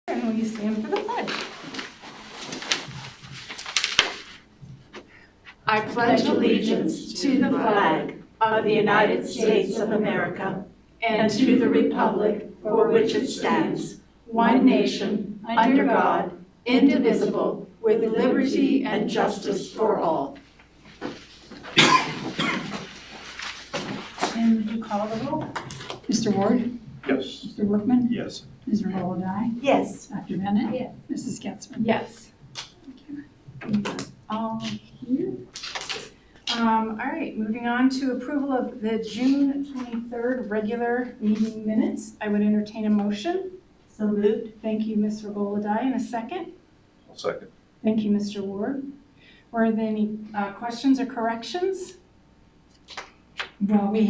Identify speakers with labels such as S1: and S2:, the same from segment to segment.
S1: And will you stand for the pledge?
S2: I pledge allegiance to the flag of the United States of America and to the republic for which it stands, one nation, under God, indivisible, with liberty and justice for all.
S1: And would you call the roll?
S3: Mr. Ward?
S4: Yes.
S3: Mr. Workman?
S4: Yes.
S3: Ms. Rollo-Dye?
S2: Yes.
S3: Dr. Bennett?
S1: Yes.
S3: Mrs. Getzmann?
S1: Yes. All here. All right, moving on to approval of the June 23rd regular meeting minutes. I would entertain a motion.
S2: So moved.
S1: Thank you, Ms. Rollo-Dye, and a second.
S4: I'll second.
S1: Thank you, Mr. Ward. Were there any questions or corrections?
S3: Well, we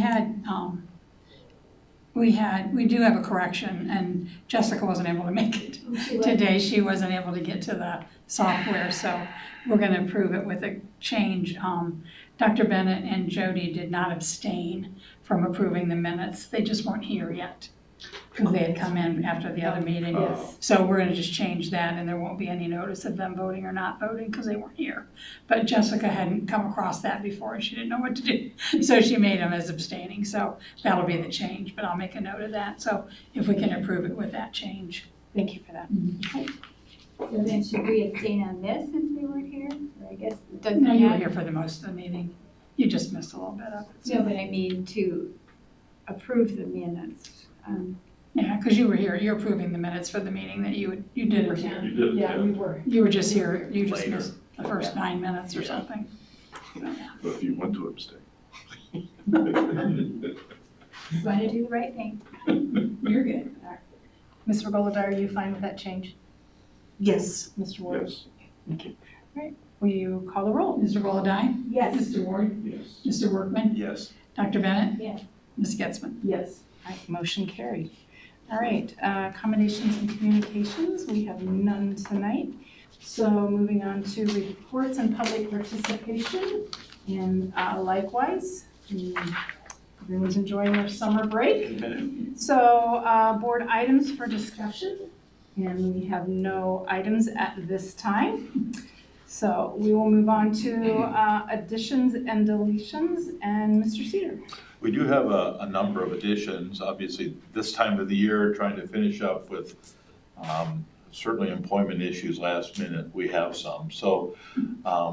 S3: do have a correction, and Jessica wasn't able to make it today. She wasn't able to get to the software, so we're gonna approve it with a change. Dr. Bennett and Jody did not abstain from approving the minutes. They just weren't here yet, because they had come in after the other meeting. So we're gonna just change that, and there won't be any notice of them voting or not voting, because they weren't here. But Jessica hadn't come across that before, and she didn't know what to do. So she made them as abstaining, so that'll be the change, but I'll make a note of that. So if we can approve it with that change.
S1: Thank you for that.
S5: So then should we abstain on this since we weren't here? Or I guess it doesn't
S3: No, you were
S5: matter.
S3: here for the most of the meeting. You just missed a little bit of it.
S5: No, but I mean to approve the minutes.
S3: Yeah, because you were here. You're approving the minutes for the meeting that you did attend.
S4: You did,
S1: Yeah, we were.
S3: You were just here, you just
S4: Later.
S3: missed the first 9 minutes or
S4: Yeah.
S3: something.
S4: But you want to abstain.
S5: Just want to do the right thing.
S3: You're good.
S1: Ms. Rollo-Dye, are you fine with that change?
S2: Yes.
S1: Mr. Ward?
S4: Yes.
S1: Will you call the roll?
S3: Mr. Rollo-Dye?
S2: Yes.
S3: Mr. Ward?
S4: Yes.
S3: Mr. Workman?
S4: Yes.
S3: Dr. Bennett?
S5: Yes.
S3: Ms. Getzmann?
S1: Yes. All right, motion carried. All right, accommodations and communications, we have none tonight. So moving on to reports and public participation. And likewise, everyone's enjoying their summer break. So board items for discussion, and we have no items at this time. So we will move on to additions and deletions, and Mr. Cedar.
S4: We do have a number of additions, obviously this time of the year, trying to finish up with certainly employment issues last minute, we have some. So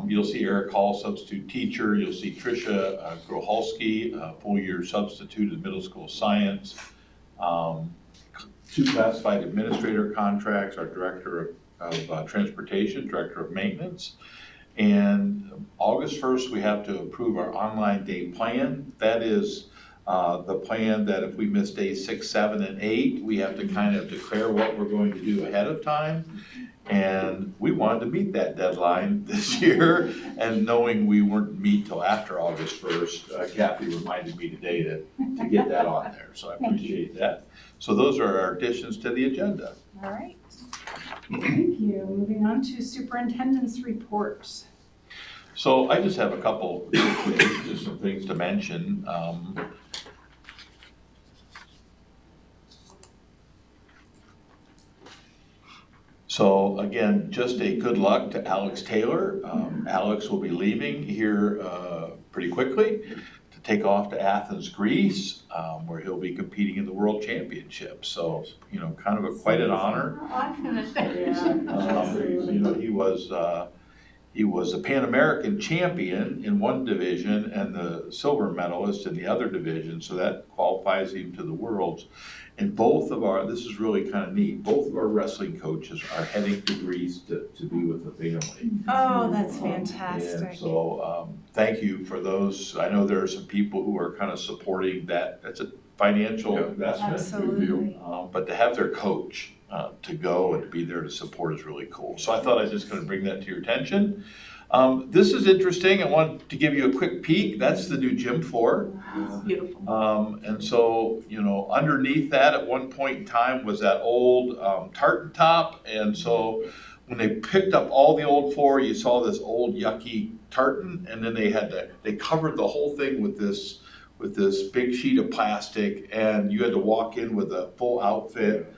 S4: you'll see Eric Hall, substitute teacher, you'll see Tricia Grohalski, full-year substitute in middle school science, 2 classified administrator contracts, our director of transportation, director of maintenance. And August 1st, we have to approve our online day plan. That is the plan that if we miss days 6, 7, and 8, we have to kind of declare what we're going to do ahead of time. And we wanted to meet that deadline this year, and knowing we wouldn't meet till after August 1st, Kathy reminded me today to get that on there, so I appreciate that. So those are our additions to the agenda.
S1: All right. Thank you. Moving on to superintendent's reports.
S4: So I just have a couple, just some things to mention. So again, just a good luck to Alex Taylor. Alex will be leaving here pretty quickly to take off to Athens, Greece, where he'll be competing in the World Championship. So, you know, kind of quite an honor.
S5: How awesome is that?
S4: You know, he was a Pan American champion in one division and the silver medalist in the other division, so that qualifies him to the Worlds. And both of our, this is really kind of neat, both of our wrestling coaches are heading to Greece to be with the family.
S1: Oh, that's
S4: And
S1: fantastic.
S4: so, thank you for those. I know there are some people who are kind of supporting that. That's a financial investment.
S1: Absolutely.
S4: But to have their coach to go and be there to support is really cool. So I thought I was just going to bring that to your attention. This is interesting. I wanted to give you a quick peek. That's the new gym floor.
S2: Beautiful.
S4: And so, you know, underneath that at one point in time was that old tartan top. And so when they picked up all the old floor, you saw this old yucky tartan, and then they covered the whole thing with this big sheet of plastic, and you had to walk in with a full outfit.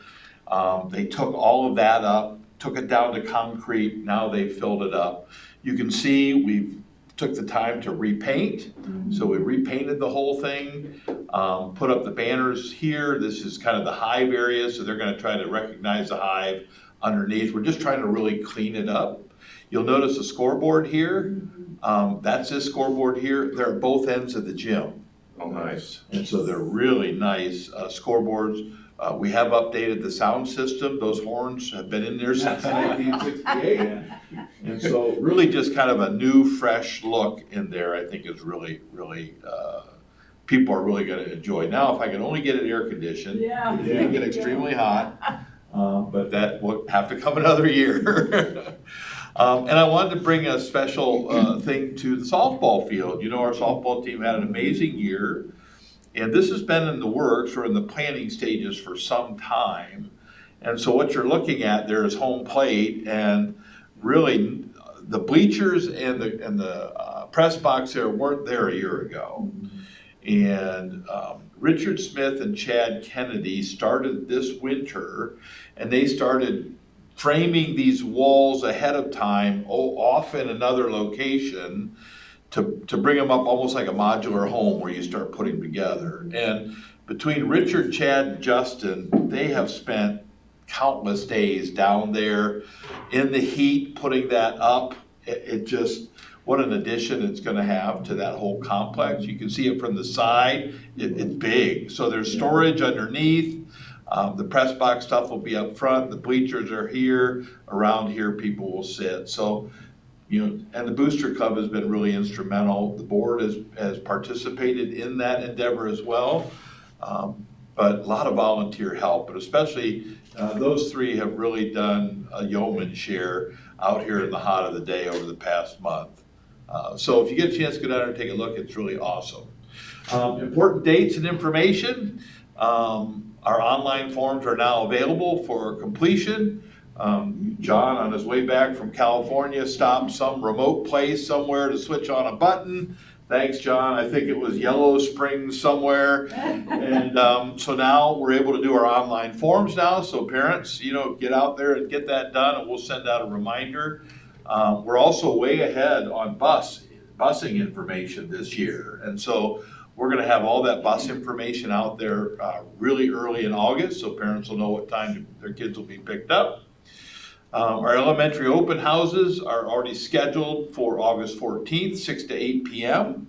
S4: They took all of that up, took it down to concrete, now they filled it up. You can see we've took the time to repaint, so we repainted the whole thing, put up the banners here. This is kind of the hive area, so they're gonna try to recognize the hive underneath. We're just trying to really clean it up. You'll notice a scoreboard here. That's this scoreboard here. They're at both ends of the gym.
S6: Oh, nice.
S4: And so they're really nice scoreboards. We have updated the sound system. Those horns have been in there since 1968. And so really just kind of a new, fresh look in there, I think is really, really, people are really gonna enjoy. Now, if I can only get it air conditioned, it can get extremely hot, but that will have to come another year. And I wanted to bring a special thing to the softball field. You know, our softball team had an amazing year. And this has been in the works or in the planning stages for some time. And so what you're looking at there is home plate, and really the bleachers and the press box there weren't there a year ago. And Richard Smith and Chad Kennedy started this winter, and they started framing these walls ahead of time, off in another location, to bring them up almost like a modular home where you start putting together. And between Richard, Chad, and Justin, they have spent countless days down there in the heat putting that up. It just, what an addition it's gonna have to that whole complex. You can see it from the side, it's big. So there's storage underneath. The press box stuff will be up front. The bleachers are here. Around here, people will sit. So, you know, and the Booster Club has been really instrumental. The board has participated in that endeavor as well. But a lot of volunteer help, but especially those three have really done a yeoman's share out here in the hot of the day over the past month. So if you get a chance to go down there and take a look, it's really awesome. Important dates and information. Our online forms are now available for completion. John, on his way back from California, stopped some remote place somewhere to switch on a button. Thanks, John. I think it was Yellow Springs somewhere. And so now we're able to do our online forms now. So parents, you know, get out there and get that done, and we'll send out a reminder. We're also way ahead on busing information this year. And so we're gonna have all that bus information out there really early in August, so parents will know what time their kids will be picked up. Our elementary open houses are already scheduled for August 14th, 6 to 8 p.m.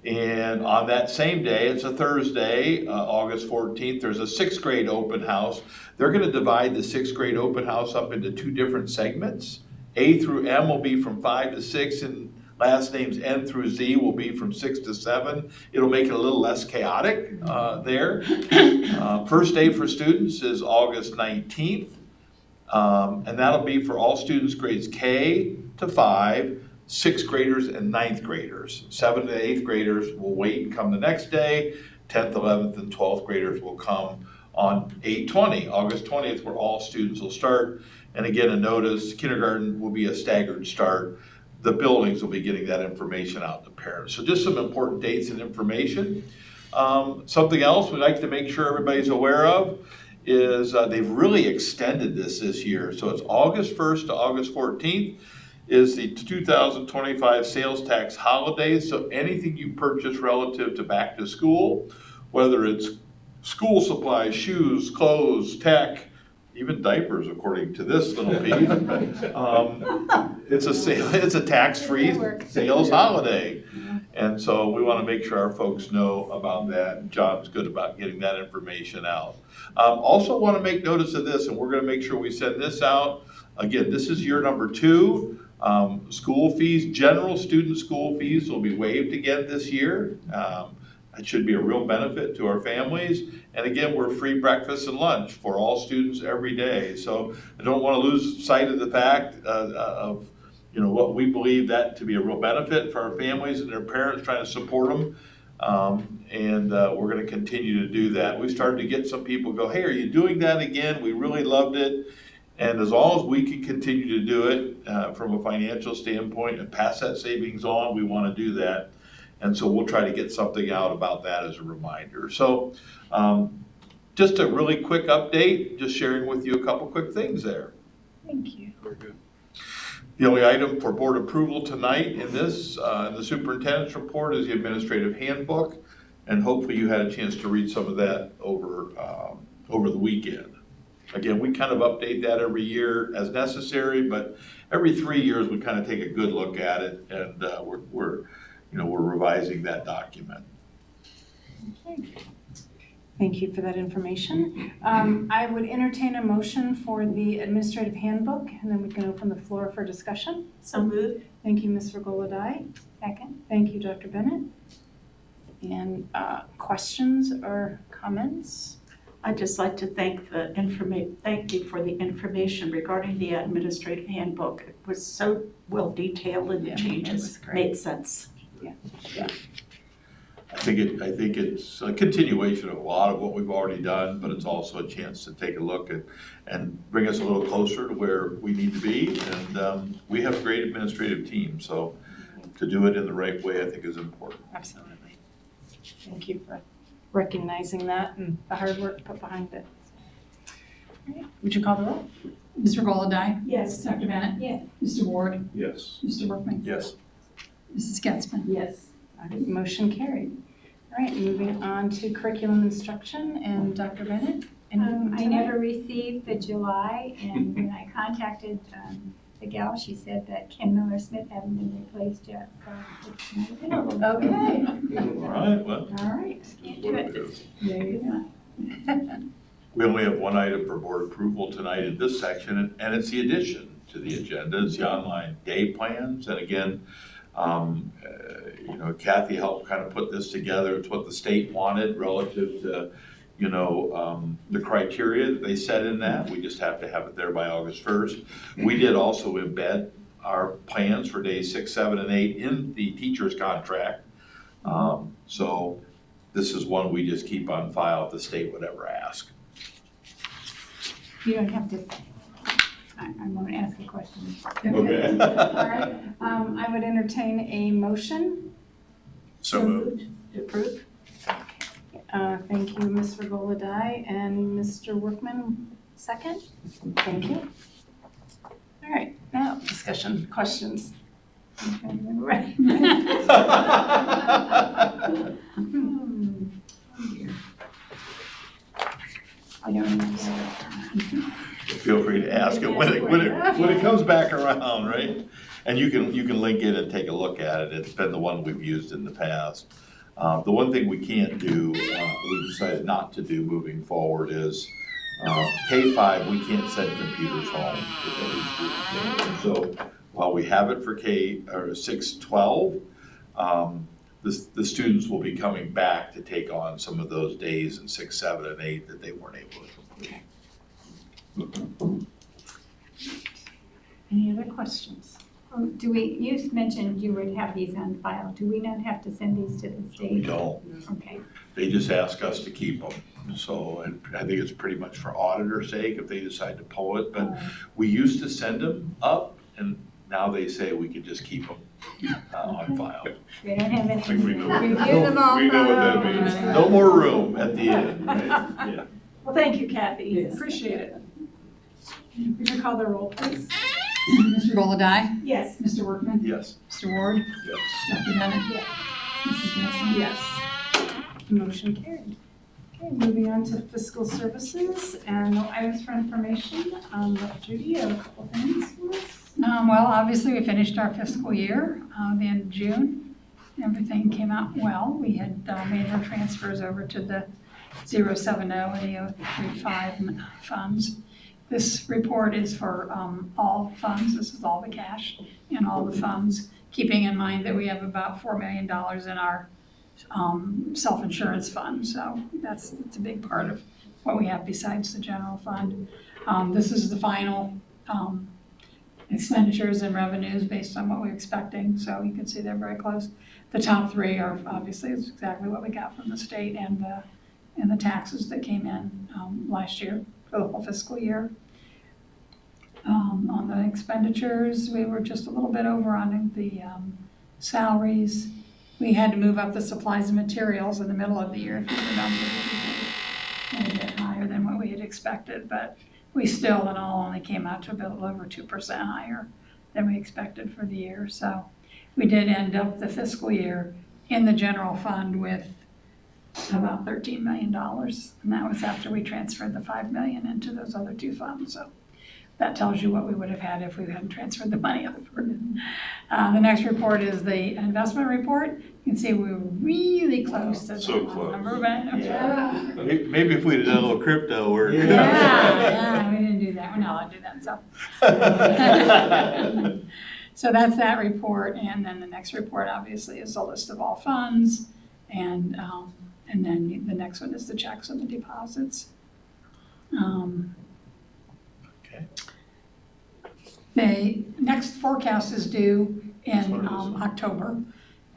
S4: And on that same day, it's a Thursday, August 14th, there's a 6th grade open house. They're gonna divide the 6th grade open house up into 2 different segments. A through M will be from 5 to 6, and last names N through Z will be from 6 to 7. It'll make it a little less chaotic there. First day for students is August 19th. And that'll be for all students grades K to 5, 6th graders and 9th graders. 7th to 8th graders will wait and come the next day. 10th, 11th, and 12th graders will come on 8/20, August 20th, where all students will start. And again, a notice, kindergarten will be a staggered start. The buildings will be getting that information out to parents. So just some important dates and information. Something else we'd like to make sure everybody's aware of is they've really extended this year. So it's August 1st to August 14th is the 2025 sales tax holidays. So anything you purchase relative to back to school, whether it's school supplies, shoes, clothes, tech, even diapers, according to this little piece. It's a tax-free sales holiday. And so we want to make sure our folks know about that. John's good about getting that information out. Also want to make notice of this, and we're going to make sure we send this out. Again, this is year number 2. School fees, general student school fees will be waived again this year. It should be a real benefit to our families. And again, we're free breakfast and lunch for all students every day. So I don't want to lose sight of the fact of what we believe that to be a real benefit for our families and their parents, trying to support them. We're going to continue to do that. We started to get some people go, hey, are you doing that again? We really loved it. And as long as we can continue to do it from a financial standpoint and pass that savings on, we want to do that. And so we'll try to get something out about that as a reminder. So just a really quick update, just sharing with you a couple quick things there.
S1: Thank you.
S4: Very good. The only item for board approval tonight in this, in the superintendent's report is the administrative handbook. And hopefully you had a chance to read some of that over the weekend. Again, we kind of update that every year as necessary, but every 3 years we kind of take a good look at it, and we're revising that document.
S1: Okay. Thank you for that information. I would entertain a motion for the administrative handbook, and then we can open the floor for discussion.
S2: So moved.
S1: Thank you, Ms. Regola-Dye.
S5: Second?
S1: Thank you, Dr. Bennett. And questions or comments?
S2: I'd just like to thank you for the information regarding the administrative handbook. It was so well detailed and the
S1: Yeah, it was
S2: changes
S1: great.
S2: made sense.
S4: I think it's a continuation of a lot of what we've already done, but it's also a chance to take a look and bring us a little closer to where we need to be. And we have a great administrative team, so to do it in the right way, I think is important.
S1: Absolutely. Thank you for recognizing that and the hard work put behind it. All right. Would you call the roll?
S3: Ms. Regola-Dye?
S2: Yes.
S3: Dr. Bennett?
S5: Yes.
S3: Mr. Ward?
S4: Yes.
S3: Mr. Workman?
S4: Yes.
S3: Mrs. Getzmann?
S2: Yes.
S1: All right, motion carried. All right, moving on to curriculum instruction, and Dr. Bennett? anything
S5: I
S1: tonight?
S5: never received the July, and when I contacted the gal, she said that Ken Miller-Smith hadn't been replaced yet, so it's not available.
S1: Okay.
S4: All right, well.
S1: All right.
S5: Can't do it this
S1: There you go.
S4: We only have one item for board approval tonight in this section, and it's the addition to the agenda. It's the online day plans. And again, Kathy helped kind of put this together. It's what the state wanted relative to, the criteria that they set in that. We just have to have it there by August 1st. We did also embed our plans for days 6, 7, and 8 in the teacher's contract. So this is one we just keep on file if the state would ever ask.
S5: You don't have to, I'm going to ask a question.
S4: Okay.
S1: All right, I would entertain a motion.
S4: So moved.
S2: To approve?
S1: Thank you, Ms. Regola-Dye, and Mr. Workman, second. Thank you. All right, now discussion, questions.
S5: Right.
S1: I don't remember.
S4: Feel free to ask it when it comes back around, right? And you can link in and take a look at it. It's been the one we've used in the past. The one thing we can't do, we decided not to do moving forward is K-5, we can't send computers home with every student. So while we have it for K-6-12, the students will be coming back to take on some of those days in 6, 7, and 8 that they weren't able to complete.
S1: Any other questions?
S5: You mentioned you would have these on file. Do we not have to send these to the state?
S4: We don't.
S5: Okay.
S4: They just ask us to keep them. So and I think it's pretty much for auditor's sake if they decide to pull it. But we used to send them up, and now they say we could just keep them on file.
S5: They don't have any.
S4: Like we know-
S5: Review them all.
S4: We know what that means. No more room at the end, right? Yeah.
S1: Well, thank you, Kathy. Appreciate it. Would you call the roll, please?
S3: Ms. Regola-Dye?
S2: Yes.
S3: Mr. Workman?
S4: Yes.
S3: Mr. Ward?
S4: Yes.
S3: Dr. Bennett?
S5: Yes.
S3: Mrs. Getzmann?
S1: Yes. Motion carried. Okay, moving on to fiscal services and no items for information. Judy, you have a couple things for us?
S3: Well, obviously, we finished our fiscal year, the end of June. Everything came out well. We had made our transfers over to the 070 and the 035 funds. This report is for all funds. This is all the cash in all the funds, keeping in mind that we have about $4 million in our self-insurance fund. So it's a big part of what we have besides the general fund. This is the final expenditures and revenues based on what we're expecting. So you can see they're very close. The top three are obviously is exactly what we got from the state and the taxes that came in last year for the whole fiscal year. On the expenditures, we were just a little bit over on the salaries. We had to move up the supplies and materials in the middle of the year, if you remember. A bit higher. expected, but we still in all only came out to a little over 2% higher than we expected for the year. So we did end up the fiscal year in the general fund with about $13 million. And that was after we transferred the $5 million into those other two funds. So that tells you what we would have had if we hadn't transferred the money over. The next report is the investment report. You can see we were really close to
S4: So
S3: the
S4: close.
S3: number, but
S4: Maybe if we'd have done a little crypto work.
S3: yeah, we didn't do that. We're not allowed to do that, so. So that's that report, and then the next report obviously is a list of all funds, and then the next one is the checks and the deposits.
S4: Okay.
S3: The next forecast is due in
S4: What is it?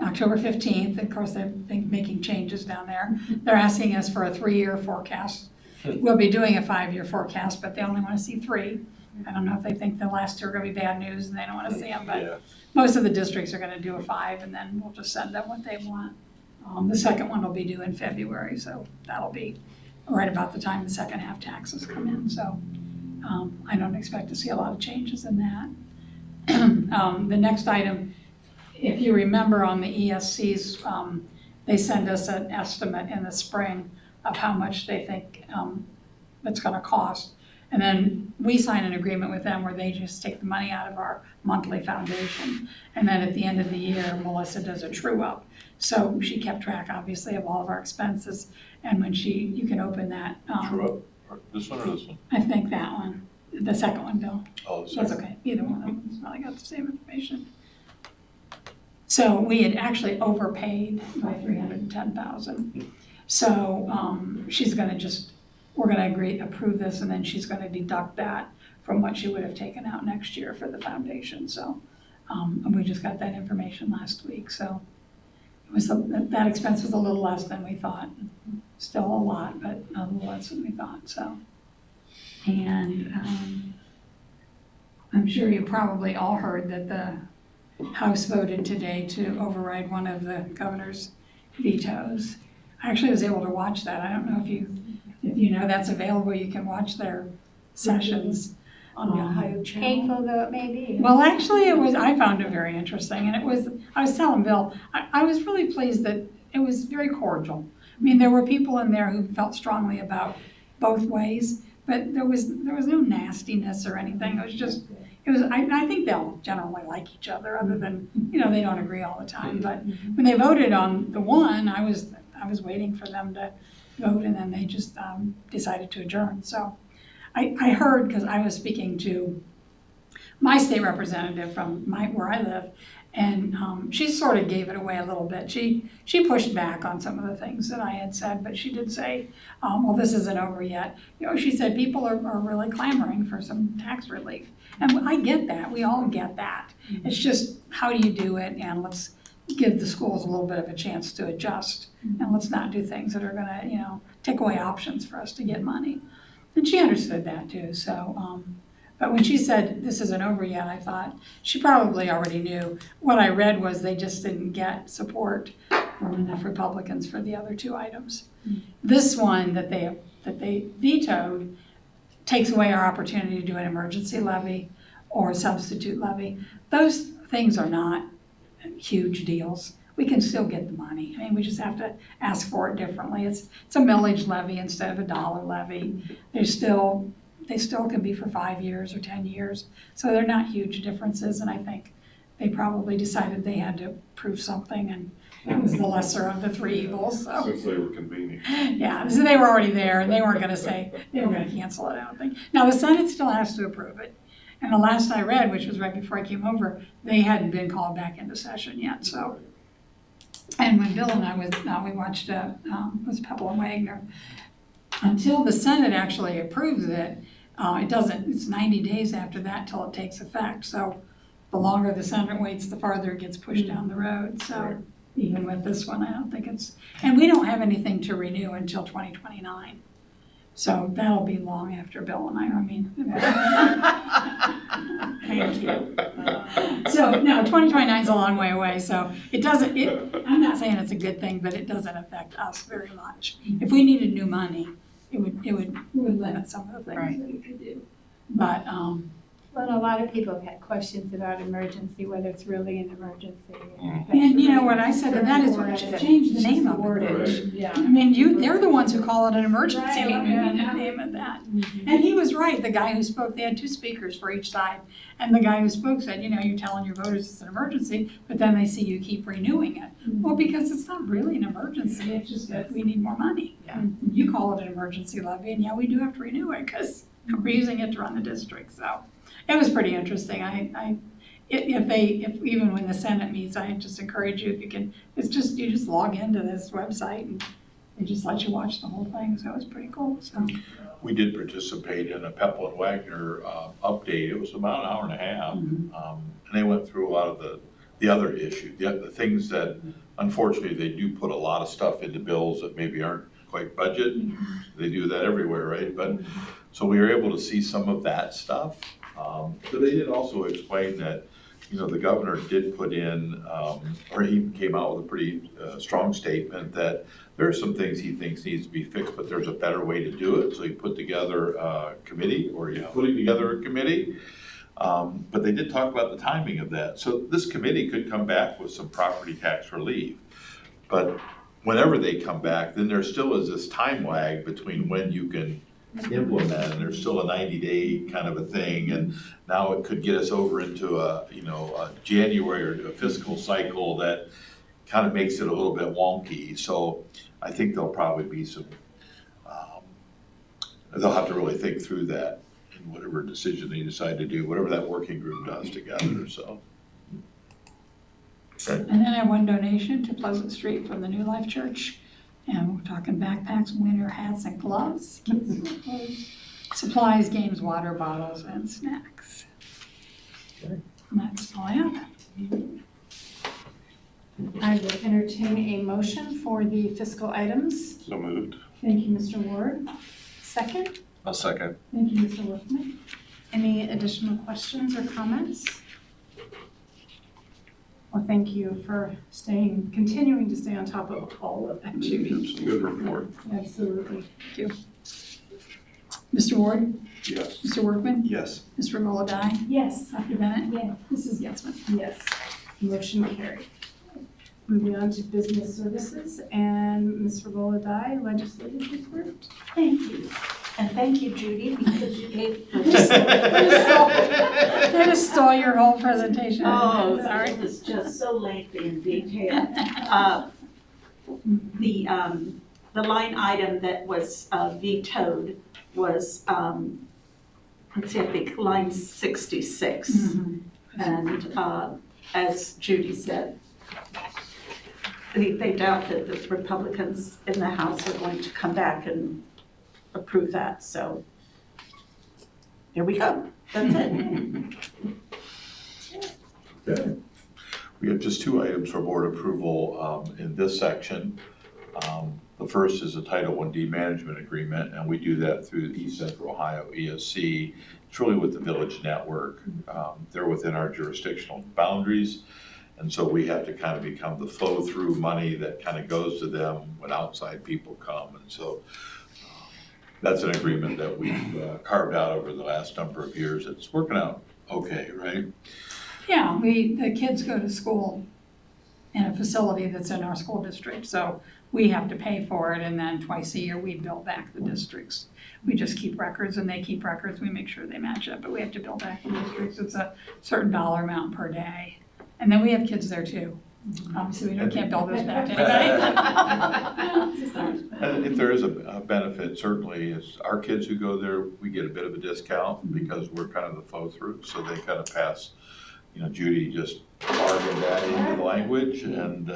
S3: October 15th. Of course, they're making changes down there. They're asking us for a 3-year forecast. We'll be doing a 5-year forecast, but they only want to see 3. I don't know if they think the last 2 are going to be bad news and they don't want to see them, but
S4: Yeah.
S3: most of the districts are going to do a 5, and then we'll just send them what they want. The second one will be due in February, so that'll be right about the time the second half taxes come in. So I don't expect to see a lot of changes in that. The next item, if you remember on the ESCs, they send us an estimate in the spring of how much they think it's going to cost. And then we sign an agreement with them where they just take the money out of our monthly foundation. And then at the end of the year, Melissa does a true up. So she kept track, obviously, of all of our expenses. And when you can open that.
S4: True up. Or this one or this one?
S3: I think that one, the second one, Bill.
S4: Oh, the
S3: That's
S4: second.
S3: okay, either one of them's probably got the same information. So we had actually overpaid by $310,000. So she's gonna we're gonna approve this, and then she's gonna deduct that from what she would have taken out next year for the foundation. So, and we just got that information last week, so it was, that expense was a little less than we thought. Still a lot, but a little less than we thought, so. And I'm sure you probably all heard that the House voted today to override one of the governor's vetoes. I actually was able to watch that. I don't know if you know that's available. You can watch their sessions.
S2: On the Ohio channel.
S5: Painful though it may be.
S3: Well, actually, I found it very interesting, and I was telling Bill, I was really pleased that it was very cordial. I mean, there were people in there who felt strongly about both ways, but there was no nastiness or anything. It was I think they'll generally like each other, other than, they don't agree all the time. But when they voted on the one, I was waiting for them to vote, and then they just decided to adjourn. So I heard, because I was speaking to my state representative from where I live, and she sort of gave it away a little bit. She pushed back on some of the things that I had said, but she did say, well, this isn't over yet. She said people are really clamoring for some tax relief. And I get that. We all get that. It's just, how do you do it? And let's give the schools a little bit of a chance to adjust. And let's not do things that are going to, take away options for us to get money. And she understood that too. So, but when she said this isn't over yet, I thought she probably already knew. What I read was they just didn't get support from enough Republicans for the other 2 items. This one that they vetoed takes away our opportunity to do an emergency levy or a substitute levy. Those things are not huge deals. We can still get the money. I mean, we just have to ask for it differently. It's a millage levy instead of a dollar levy. They still can be for 5 years or 10 years. So they're not huge differences, and I think they probably decided they had to prove something, and that was the lesser of the 3 evils. So.
S6: Since they were convening.
S3: Yeah, so they were already there, and they weren't going to say, they were going to cancel it, I don't think. Now, the Senate still has to approve it. And the last I read, which was right before I came over, they hadn't been called back into session yet, so. And when Bill and I we watched, was Pepple and Wagner, until the Senate actually approves it, it's 90 days after that till it takes effect. So the longer the Senate waits, the farther it gets pushed down the road. So even with this one, I don't think and we don't have anything to renew until 2029. So that'll be long after Bill and I thank you. So no, 2029 is a long way away. So I'm not saying it's a good thing, but it doesn't affect us very much. If we needed new money, it would limit some of the things
S1: Right.
S3: that you could do. But,
S5: Well, a lot of people have had questions about emergency, whether it's really an emergency.
S3: and you know what I said to that is we should change the name of it.
S1: Wordage, yeah.
S3: I mean, they're the ones who call it an emergency,
S5: Right,
S3: we
S5: yeah.
S3: need to name it that. And he was right, the guy who spoke, they had 2 speakers for each side. And the guy who spoke said, you know, you're telling your voters it's an emergency, but then they see you keep renewing it. Well, because it's not really an emergency, it's just that we need more money.
S1: Yeah.
S3: You call it an emergency levy, and yeah, we do have to renew it, because we're using it to run the district, so. It was pretty interesting. If even when the Senate meets, I just encourage you, if you can, you just log into this website and they just let you watch the whole thing, so it was pretty cool, so.
S4: We did participate in a Pepple and Wagner update. It was about an hour and a half. And they went through a lot of the other issues, the things that unfortunately they do put a lot of stuff into bills that maybe aren't quite budget. They do that everywhere, right? But so we were able to see some of that stuff. So they did also explain that, you know, the governor did put in, or he came out with a pretty strong statement that there are some things he thinks needs to be fixed, but there's a better way to do it. So he put together a committee, or he's putting together a committee. But they did talk about the timing of that. So this committee could come back with some property tax relief. But whenever they come back, then there still is this time lag between when you can implement, and there's still a 90-day kind of a thing, and now it could get us over into a January or a fiscal cycle that kind of makes it a little bit wonky. So I think there'll probably be some, they'll have to really think through that in whatever decision they decide to do, whatever that working group does together, so. Okay.
S3: And then I have one donation to Pleasant Street from the New Life Church. And we're talking backpacks, winter hats, and gloves, supplies, games, water bottles, and snacks.
S4: Okay.
S3: And that's all I have.
S1: I will entertain a motion for the fiscal items.
S6: So moved.
S1: Thank you, Mr. Ward. Second?
S6: I'll second.
S1: Thank you, Mr. Workman. Any additional questions or comments? Well, thank you for continuing to stay on top of all of that, Judy.
S4: Good report.
S1: Absolutely.
S3: Mr. Ward,
S6: Yes.
S3: Mr. Workman,
S6: Yes.
S3: Mr. Rolladai,
S1: Yes.
S3: Dr. Bennett,
S5: Yes.
S3: Mrs. Getzmann.
S1: Yes. Motion carried. Moving on to business services and Ms. Rolladai, legislative report.
S2: Thank you. And thank you, Judy, because you gave.
S3: I just stole your whole presentation.
S2: Oh,
S3: Sorry.
S2: it was just so lengthy and detailed. The line item that was vetoed was, let's see, I think line 66. And as Judy said, they doubt that the Republicans in the House are going to come back and approve that, so here we go. That's it.
S4: Okay. We have just 2 items for board approval in this section. The first is a Title I-D management agreement, and we do that through the East Central Ohio ESC. It's really with the Village Network. They're within our jurisdictional boundaries, and so we have to kind of become the flow-through money that kind of goes to them when outside people come. And so that's an agreement that we've carved out over the last number of years. It's working out okay, right?
S3: Yeah, the kids go to school in a facility that's in our school district, so we have to pay for it, and then twice a year we bill back the districts. We just keep records and they keep records, we make sure they match up, but we have to bill back the districts. It's a certain dollar amount per day. And then we have kids there too. Obviously, we can't bill those back to anybody.
S4: And if there is a benefit, certainly, is our kids who go there, we get a bit of a discount because we're kind of the flow through, so they kind of pass, Judy just bargained that into the language, and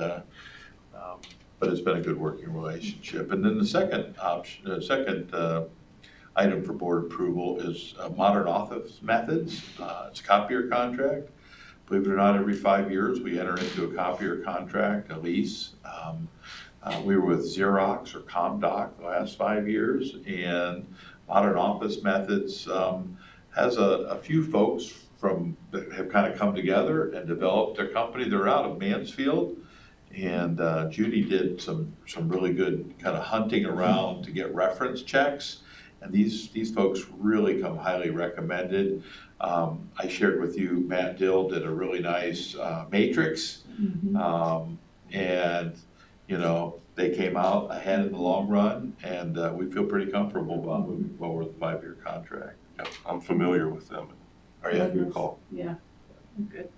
S4: but it's been a good working relationship. And then the second item for board approval is Modern Office Methods. It's a copier contract. Believe it or not, every 5 years we enter into a copier contract, a lease. We were with Xerox or ComDoc the last 5 years, and Modern Office Methods has a few folks that have kind of come together and developed their company. They're out of Mansfield, And Judy did some really good kind of hunting around to get reference checks. And these folks really come highly recommended. I shared with you, Matt Dill did a really nice matrix. And, you know, they came out ahead in the long run, and we feel pretty comfortable about moving forward with the 5-year contract.
S6: Yeah, I'm familiar with them.
S4: Are you?
S6: Good call.
S1: Yeah, good.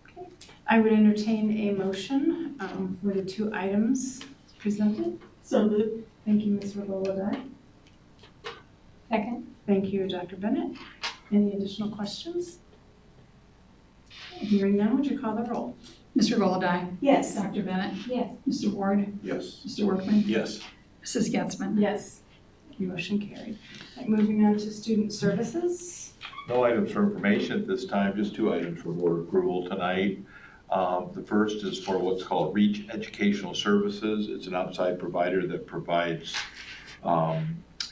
S1: Okay. I would entertain a motion for the 2 items presented.
S2: So moved.
S1: Thank you, Ms. Regola-Dye.
S5: Second?
S1: Thank you, Dr. Bennett. Any additional questions? Okay, hearing none, would you call the roll?
S3: Mr. Golodai,
S2: Yes.
S3: Dr. Bennett,
S5: Yes.
S3: Mr. Ward,
S6: Yes.
S3: Mr. Workman,
S6: Yes.
S3: Mrs. Getzmann.
S1: Yes. Motion carried. Right, moving on to student services.
S4: No items for information at this time, just 2 items for board approval tonight. The first is for what's called Reach Educational Services. It's an outside provider that provides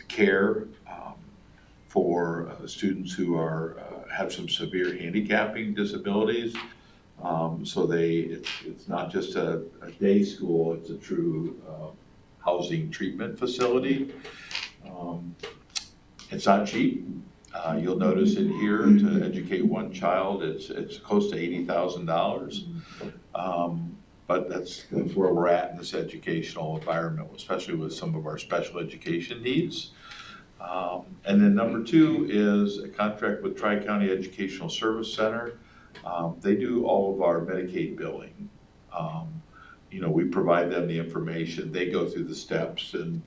S4: care for students who have some severe handicapping disabilities. So it's not just a day school, it's a true housing treatment facility. It's not cheap. You'll notice in here to educate one child, it's close to $80,000. But that's where we're at in this educational environment, especially with some of our special education needs. And then number 2 is a contract with Tri-County Educational Service Center. They do all of our Medicaid billing. You know, we provide them the information, they go through the steps, and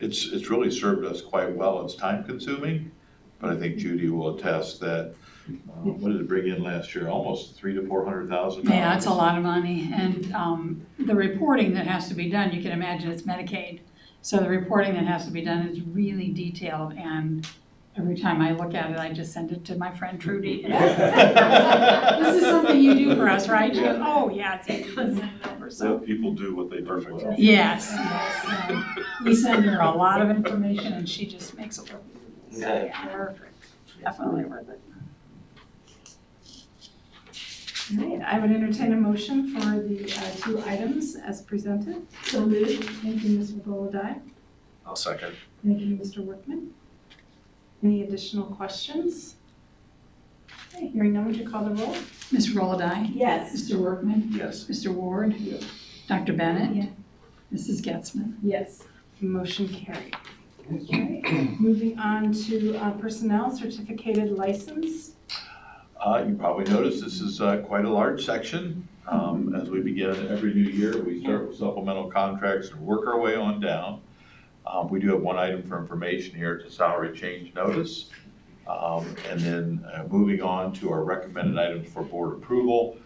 S4: it's really served us quite well. It's time consuming, but I think Judy will attest that, what did it bring in last year? Almost $300,000 to $400,000.
S3: Yeah, it's a lot of money, and the reporting that has to be done, you can imagine it's Medicaid. So the reporting that has to be done is really detailed, and every time I look at it, I just send it to my friend Trudy. This is something you do for us, right? She goes, oh, yeah, it's 80% over, so.
S6: Let people do what they do well.
S3: Yes, we send her a lot of information, and she just makes it look, so, yeah, perfect, definitely worth it.
S1: All right, I would entertain a motion for the 2 items as presented.
S2: So moved.
S1: Thank you, Ms. Regola-Dye.
S6: I'll second.
S1: Thank you, Mr. Workman. Any additional questions? Okay, hearing none, would you call the roll?
S3: Ms. Rolladai,
S2: Yes.
S3: Mr. Workman,
S6: Yes.
S3: Mr. Ward,
S6: Yes.
S3: Dr. Bennett,
S5: Yes.
S3: Mrs. Getzmann.
S1: Yes. Motion carried. Okay, moving on to personnel certificated license.
S4: You probably noticed this is quite a large section. As we begin every new year, we start with supplemental contracts and work our way on down. We do have 1 item for information here. It's a salary change notice. And then moving on to our recommended items for board approval.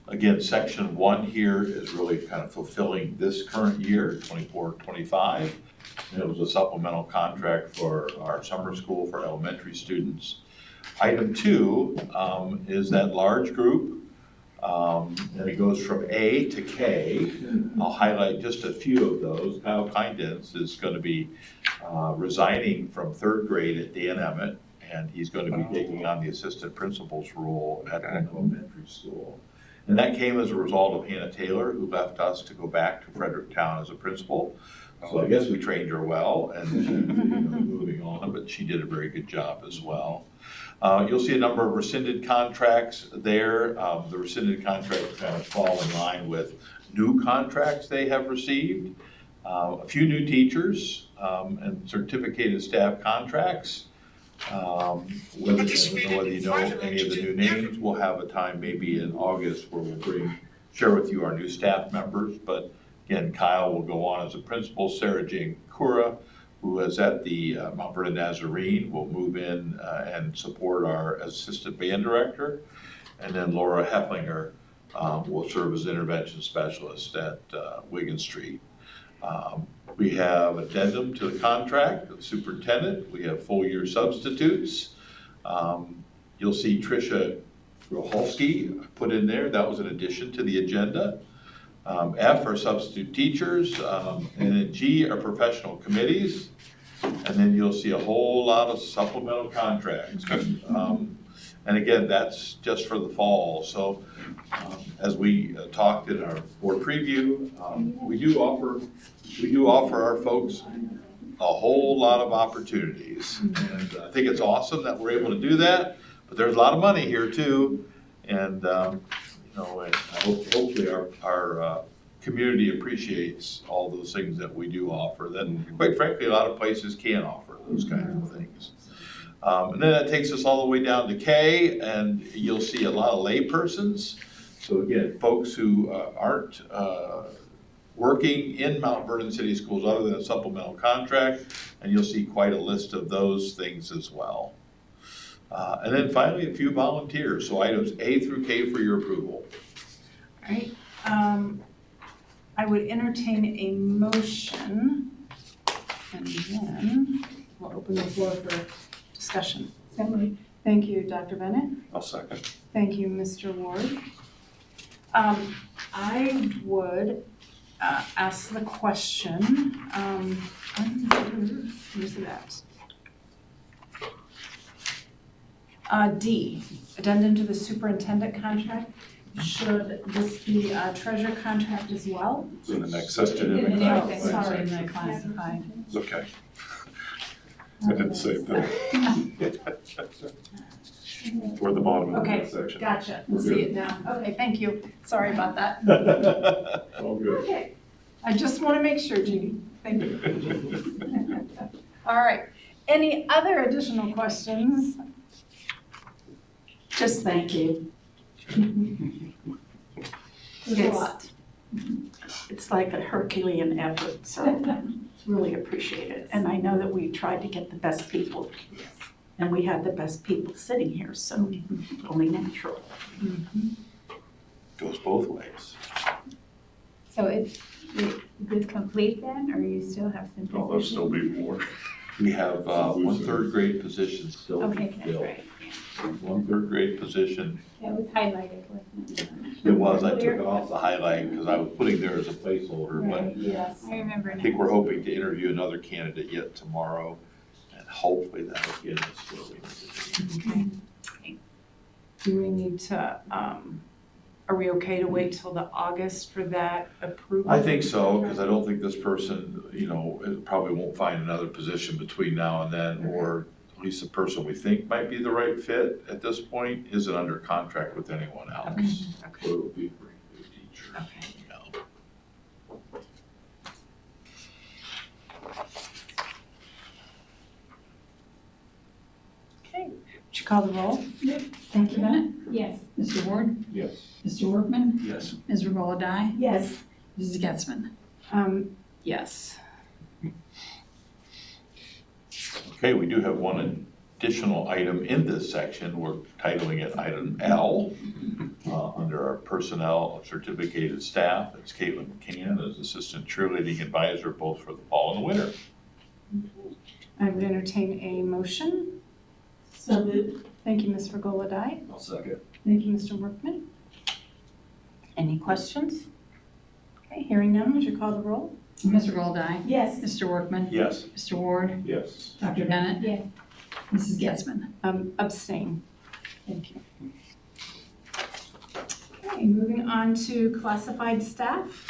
S4: Again, section 1 here is really kind of fulfilling this current year, 24-25. And it was a supplemental contract for our summer school for elementary students. Item 2 is that large group, and it goes from A to K. I'll highlight just a few of those. Kyle Kindens is going to be resigning from 3rd grade at Dan Emmett, and he's going to be taking on the assistant principal's role at an elementary school. And that came as a result of Hannah Taylor, who left us to go back to Fredericktown as a principal. So I guess we trained her well, and she's moving on, but she did a very good job as well. You'll see a number of rescinded contracts there. The rescinded contracts kind of fall in line with new contracts they have received. A few new teachers and certificated staff contracts. I don't know whether you know any of the new names. We'll have a time maybe in August where we'll share with you our new staff members. But again, Kyle will go on as a principal. Sarah Jane Kura, who is at the Mount Vernon Nazarene, will move in and support our assistant band director. And then Laura Hefflinger will serve as intervention specialist at Wigan Street. We have addendum to the contract of superintendent. We have full year substitutes. You'll see Tricia Rohalski put in there. That was an addition to the agenda. F are substitute teachers, and then G are professional committees. And then you'll see a whole lot of supplemental contracts. And again, that's just for the fall. So as we talked in our board preview, we do offer our folks a whole lot of opportunities. And I think it's awesome that we're able to do that, but there's a lot of money here too. And, you know, and hopefully our community appreciates all those things that we do offer that, quite frankly, a lot of places can't offer those kind of things. And then that takes us all the way down to K, and you'll see a lot of laypersons. So again, folks who aren't working in Mount Vernon City Schools other than a supplemental contract, and you'll see quite a list of those things as well. And then finally, a few volunteers. So items A through K for your approval.
S1: All right. I would entertain a motion, and then we'll open the floor for discussion. Thank you, Dr. Bennett.
S6: I'll second.
S1: Thank you, Mr. Ward. I would ask the question, where's it at? D, addendum to the superintendent contract. Should this be a treasurer contract as well?
S6: It's in the next section.
S1: Okay, sorry.
S3: In the classified.
S6: It's okay. I did the same thing. Toward the bottom of
S1: Okay,
S6: that section.
S1: gotcha. See it now. Okay, thank you. Sorry about that.
S4: All good.
S1: Okay. I just want to make sure, Judy. Thank you. All right. Any other additional questions?
S2: Just thank you. It's like a Herculean effort, so it's really appreciated. And I know that we tried to get the best people, and we had the best people sitting here, so only natural.
S4: Goes both ways.
S5: So is this complete then, or you still have some
S6: Oh, there'll
S5: positions?
S6: still be more.
S4: We have one third grade position still to
S5: Okay, that's
S4: fill.
S5: right.
S4: One third grade position.
S5: That was highlighted, wasn't it?
S4: It was, I took it off the highlight because I was putting there as a placeholder, but
S5: Right, yes, I remember
S4: I
S5: now.
S4: think we're hoping to interview another candidate yet tomorrow, and hopefully that'll get us where we need to be.
S1: Do we need to, are we okay to wait till the August for that approval?
S4: I think so, because I don't think this person, you know, probably won't find another position between now and then, or at least the person we think might be the right fit at this point isn't under contract with anyone else.
S1: Okay.
S4: So it would be for a new teacher.
S1: Okay.
S4: Yeah.
S1: Okay, would you call the roll?
S3: Dr. Bennett?
S5: Yes.
S3: Mr. Ward?
S4: Yes.
S3: Mr. Workman?
S6: Yes.
S3: Ms. Regola Dye?
S2: Yes.
S3: Mrs. Getzmann?
S1: Yes.
S4: Okay, we do have one additional item in this section. We're titling it item L, under our personnel certificated staff. It's Caitlin McCann as assistant cheerleading advisor, both for the fall and the winter.
S1: I would entertain a motion.
S2: So moved.
S1: Thank you, Ms. Regola Dye.
S6: I'll second.
S1: Thank you, Mr. Workman. Any questions? Okay, hearing none, would you call the roll?
S3: Ms. Regola Dye?
S2: Yes.
S3: Mr. Workman?
S6: Yes.
S3: Mr. Ward?
S6: Yes.
S3: Dr. Bennett?
S5: Yes.
S3: Mrs. Getzmann?
S1: Abstain. Thank you. Okay, moving on to classified staff.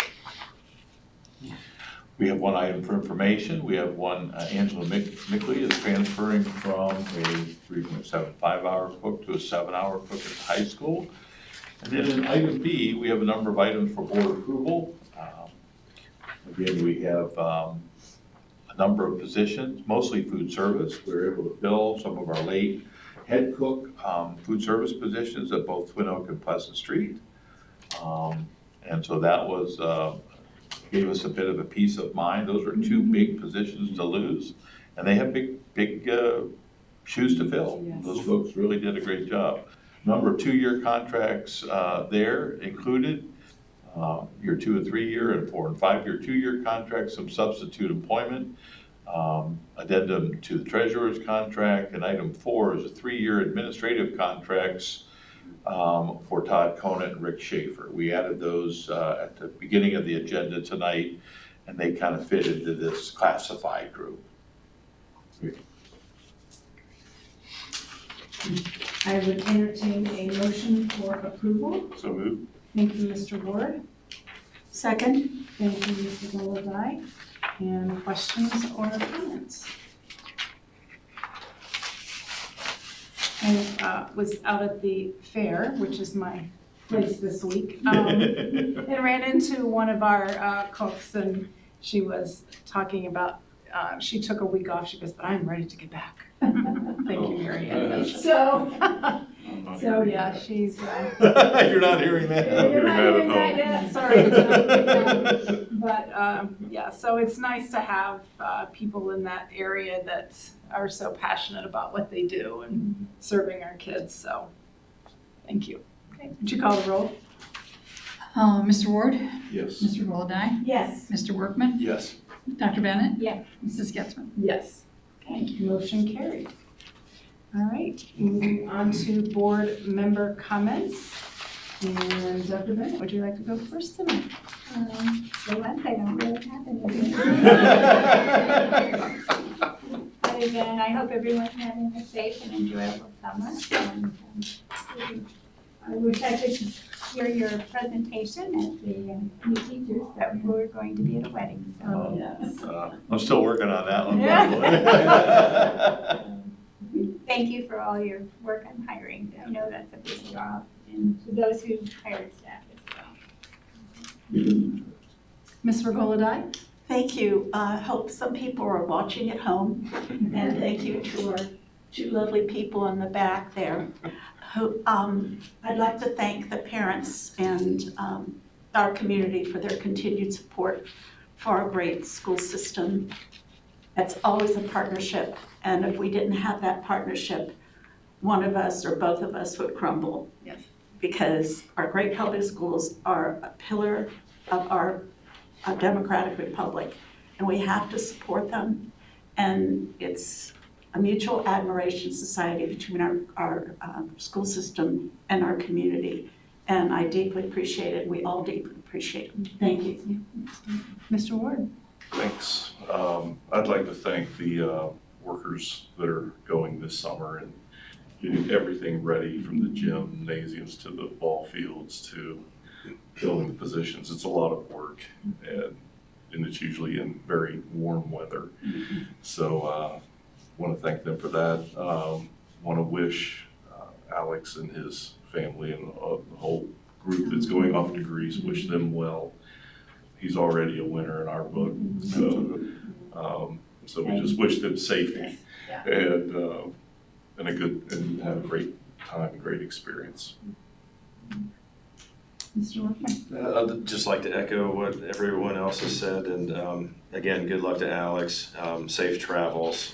S4: We have one item for information. We have one, Angela Mickley is transferring from a 3.75 hour cook to a 7-hour cook at high school. And then in item B, we have a number of items for board approval. Again, we have a number of positions, mostly food service. We were able to fill some of our late head cook food service positions at both Twin Oak and Pleasant Street. And so that was, gave us a bit of a peace of mind. Those are two big positions to lose, and they have big shoes to fill.
S1: Yes.
S4: Those folks really did a great job. Number of 2-year contracts there included, your 2- and 3-year and 4- and 5-year, 2-year contracts, some substitute employment, addendum to the treasurer's contract, and item 4 is a 3-year administrative contracts for Todd Conant and Rick Schaefer. We added those at the beginning of the agenda tonight, and they kind of fit into this classified group.
S1: I would entertain a motion for approval.
S6: So moved.
S1: Thank you, Mr. Ward.
S2: Second?
S1: Thank you, Mr. Golodai. And questions or comments? I was out at the fair, which is my place this week, and ran into one of our cooks, and she was talking about, she took a week off. She goes, but I'm ready to get back. Thank you, Mary Ann. So yeah, she's.
S4: You're not hearing that?
S1: You're not
S6: mad at
S1: hearing that
S6: home.
S1: yet? Sorry. But yeah, so it's nice to have people in that area that are so passionate about what they do and serving our kids, so thank you. Okay, would you call the roll?
S3: Mr. Ward,
S6: Yes.
S3: Mr. Golodai,
S2: Yes.
S3: Mr. Workman,
S4: Yes.
S3: Dr. Bennett,
S5: Yes.
S3: Mrs. Getzmann.
S1: Yes. Okay, motion carried. All right, moving on to board member comments. And Dr. Bennett, would you like to go first tonight?
S5: For once, I don't really have anything. Other than I hope everyone's having a safe and enjoyable summer. And, I wish I could hear your presentation at the new teachers, but we're going to be at a wedding, so.
S1: Yes.
S4: I'm still working on that one.
S5: Thank you for all your work on hiring. I know that's a big job, and to those who hired staff as well.
S1: Ms. Golodai?
S2: Thank you. I hope some people are watching at home. And thank you to our two lovely people in the back there. Who, I'd like to thank the parents and our community for their continued support for our great school system. It's always a partnership, and if we didn't have that partnership, one of us or both of us would crumble.
S1: Yes.
S2: Because our great public schools are a pillar of our democratic republic, and we have to support them. And it's a mutual admiration society between our school system and our community. And I deeply appreciate it, and we all deeply appreciate it. Thank you.
S1: Mr. Ward?
S6: Thanks. I'd like to thank the workers that are going this summer and getting everything ready, from the gymnasiums to the ball fields to filling the positions. It's a lot of work, and it's usually in very warm weather. So want to thank them for that. Want to wish Alex and his family and the whole group that's going off degrees, wish them well. He's already a winner in our book, so we just wish them safety and a good, and have a great time, great experience.
S1: Mr. Workman?
S7: I'd just like to echo what everyone else has said, and again, good luck to Alex, safe travels,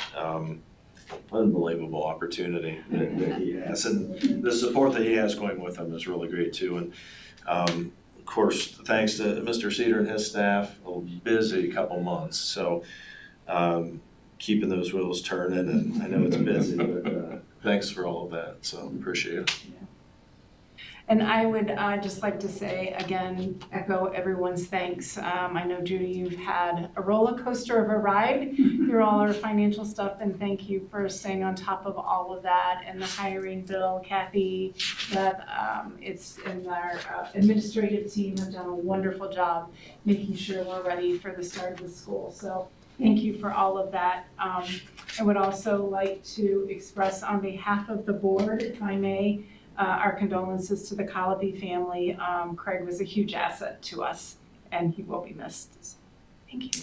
S7: unbelievable opportunity that he has, and the support that he has going with him is really great too. And of course, thanks to Mr. Cedar and his staff, a busy couple months, so keeping those wheels turning, and I know it's busy, but thanks for all of that, so appreciate it.
S1: And I would just like to say, again, echo everyone's thanks. I know, Judy, you've had a roller coaster of a ride through all our financial stuff, and thank you for staying on top of all of that, and the hiring bill. Kathy, Beth, it's in our administrative team have done a wonderful job making sure we're ready for the start of the school. So thank you for all of that. I would also like to express on behalf of the board, if I may, our condolences to the Colby family. Craig was a huge asset to us, and he will be missed. So, thank you.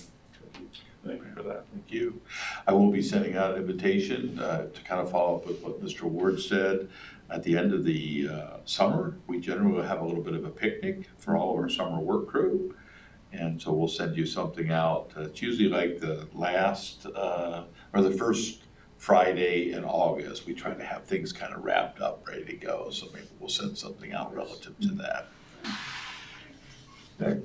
S6: Thank you for that.
S4: Thank you. I will be sending out an invitation to kind of follow up with what Mr. Ward said. At the end of the summer, we generally will have a little bit of a picnic for all of our summer work crew. And so we'll send you something out. It's usually like the last or the first Friday in August. We try to have things kind of wrapped up, ready to go. So maybe we'll send something out relative to that. Okay.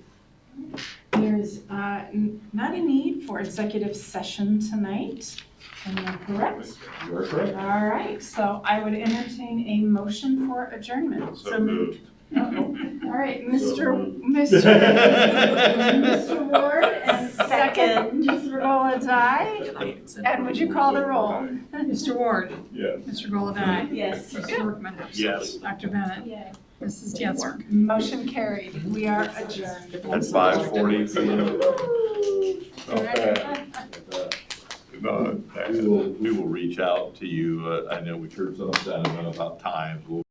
S1: There's not a need for executive session tonight. Am I correct?
S4: You are correct.
S1: All right, so I would entertain a motion for adjournment.
S6: So moved.
S1: All right, Mr.
S6: moved.
S1: Ward, and
S2: Second.
S1: Mr. Golod's aye. And would you call the roll?
S3: Mr. Ward,
S6: Yeah.
S3: Mr. Golodai,
S2: Yes.
S3: Mr. Workman.
S4: Yes.
S3: Dr. Bennett,
S5: Yes.
S3: Mrs. Dienstler.
S1: Motion carried. We are adjourned.
S4: At 5:40 p.m. Okay. We will reach out to you. I know we heard some sentiment about times. We'll